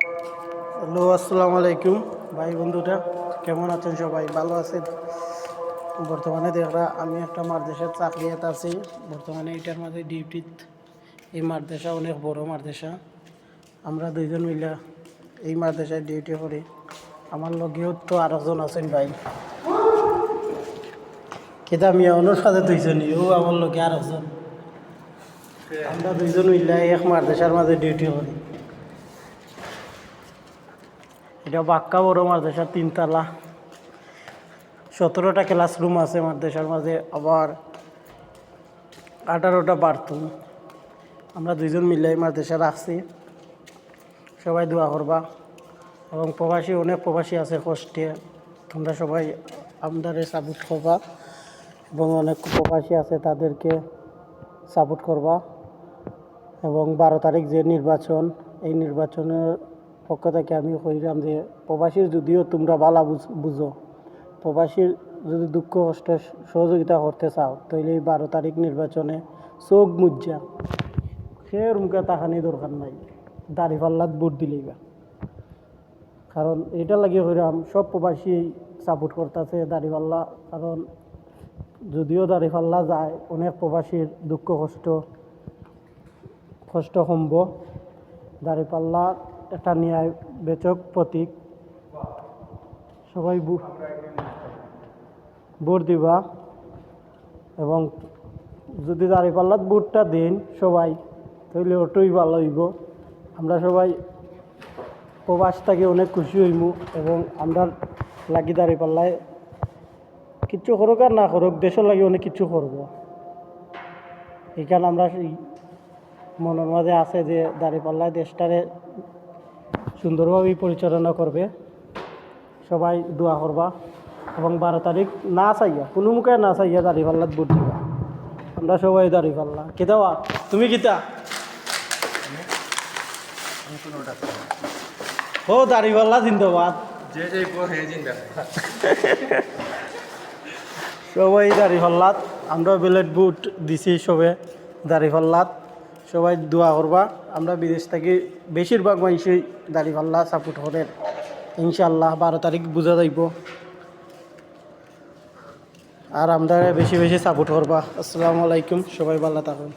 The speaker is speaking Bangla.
হ্যালো, আসসালামু আলাইকুম ভাই বন্ধুরা, কেমন আছেন? সবাই ভালো আছেন? বর্তমানে দেখরা আমি একটা মাদ্রাসার চাকরিয়াত আছি। বর্তমানে এটার মাঝে ডিউটিত। এই মাদ্রাসা অনেক বড় মাদ্রাসা। আমরা দুইজন মিলে এই মাদ্রাসায় ডিউটি করি। আমার লগেও তো আরেকজন আছেন ভাই, কিন্তু আমি অন্য সাথে দুইজনই, ও আমার লগে আরেকজন। আমরা দুইজন মিলে এক মাদ্রাসার মাঝে ডিউটি করি। এটা বাক্কা বড় মাদ্রাসা, 3 তলা, 17টা ক্লাসরুম আছে মাদ্রাসার মাঝে, আবার 18টা বাথরুম। আমরা দুইজন মিলে মাদ্রাসা রাখছি। সবাই দোয়া করবা। এবং প্রবাসী, অনেক প্রবাসী আছে কষ্টে, তোমরা সবাই আমাদের সাপোর্ট করবা। এবং অনেক প্রবাসী আছে, তাদেরকে সাপোর্ট করবা। এবং 12 তারিখ যে নির্বাচন, এই নির্বাচনের পক্ষ থেকে আমি কইলাম যে প্রবাসীর যদিও তোমরা ভালো বুঝো, প্রবাসীর যদি দুঃখ কষ্ট সহযোগিতা করতে চাও, তাহলে এই 12 তারিখ নির্বাচনে চোখ মুজ্জা সে রুমকে তাকানি দরকার নাই, দাড়িপাল্লাত ভোট দিলেইবা। কারণ এটা লাগিয়ে কইলাম সব প্রবাসী সাপোর্ট করতেছে দাড়িপাল্লা। কারণ যদিও দাড়িপাল্লা যায়, অনেক প্রবাসীর দুঃখ কষ্ট কমব। দাড়িপাল্লা একটা ন্যায় বেচক প্রতীক। সবাই ভোট দিবা। এবং যদি দাঁড়িপাল্লাত ভোটটা দেন সবাই, তাহলে ওটাই ভালো হইব। আমরা সবাই প্রবাস থেকে অনেক খুশি হইব। এবং আমরা লাগি দাঁড়িপাল্লায় কিচ্ছু করুক আর না করুক, দেশের লাগে অনেক কিছু করবো। এখানে আমরা মনের মাঝে আছে যে দাঁড়িপাল্লায় দেশটারে সুন্দরভাবে পরিচালনা করবে। সবাই দোয়া করবা। এবং 12 তারিখ না চাইয়া, কোনো মুখে না চাইয়া দাঁড়িপাল্লাত ভোট দিবা। আমরা সবাই দাঁড়িপাল্লা। কিতাবা তুমি কিতা ও দাঁড়িপাল্লা জিন্দাবাদ। সবাই দাঁড়িপাল্লাত, আমরা ব্যালট ভোট দিছি সবে দাঁড়িপাল্লাত। সবাই দোয়া করবা। আমরা বিদেশ থেকে বেশিরভাগ মানুষই দাঁড়িপাল্লা সাপোর্ট করেন। ইনশাল্লাহ 12 তারিখ বোঝা যাইব। আর আমরা বেশি বেশি সাপোর্ট করবা। আসসালামু আলাইকুম, সবাই ভালো থাকুন।